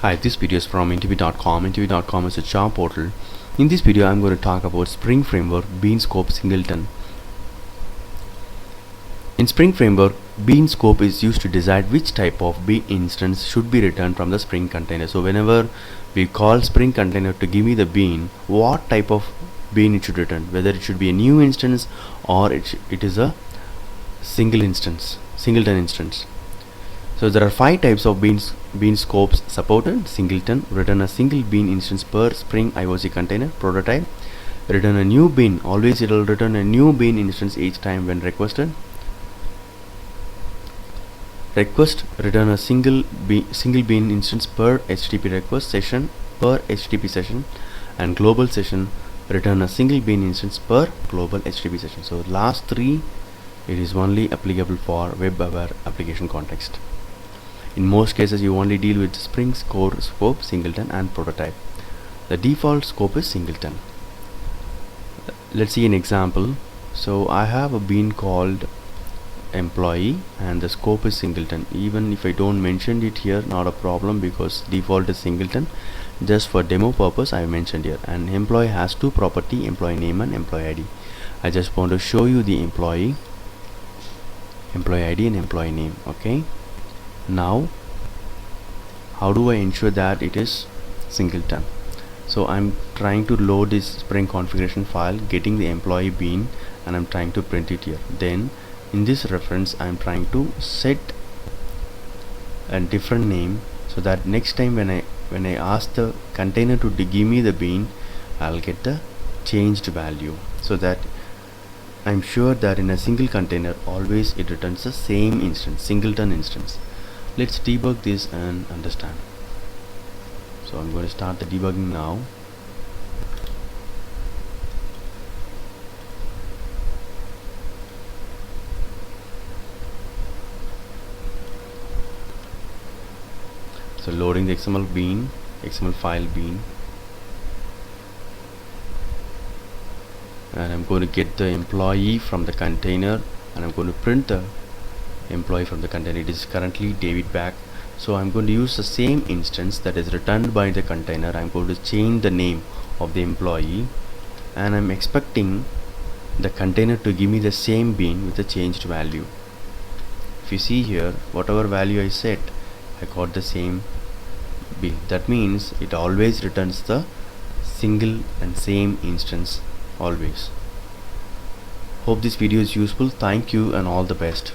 Hi, this video is from interview.com. Interview.com is a job portal. In this video, I'm going to talk about Spring Framework, Bean Scope, Singleton. In Spring Framework, Bean Scope is used to decide which type of Bean instance should be returned from the Spring container. So whenever we call Spring container to give me the bean, what type of bean it should return, whether it should be a new instance or it is a Singleton instance. So there are 5 types of bean scopes supported. Singleton, return a single bean instance per Spring IOC container. Prototype, return a new bean. Always it will return a new bean instance each time when requested. Request, return a single bean instance per HTTP request session per HTTP session. And global session, return a single bean instance per global HTTP session. So last 3, it is only applicable for web aware application context. In most cases, you only deal with Spring core scope, Singleton and prototype. The default scope is Singleton. Let's see an example. So I have a bean called employee and the scope is Singleton. Even if I don't mention it here, not a problem, because default is Singleton. Just for demo purpose, I mentioned here. And employee has 2 property, employee name and employee ID. I just want to show you the employee ID and employee name. Okay. Now how do I ensure that it is Singleton? So I'm trying to load this Spring configuration file, getting the employee bean, and I'm trying to print it here. Then in this reference I'm trying to set a different name, so that next time when I ask the container to give me the bean, I'll get the changed value, so that I'm sure that in a single container always it returns the same instance, Singleton instance. Let's debug this and understand. So I'm going to start the debugging now. So loading the XML file bean, and I'm going to get the employee from the container, and I'm going to print the employee from the container. It is currently David back. So I'm going to use the same instance that is returned by the container. I'm going to change the name of the employee, and I'm expecting the container to give me the same bean with the changed value. If you see here, whatever value I set, I got the same bean. That means it always returns the single and same instance always. Hope this video is useful. Thank you and all the best.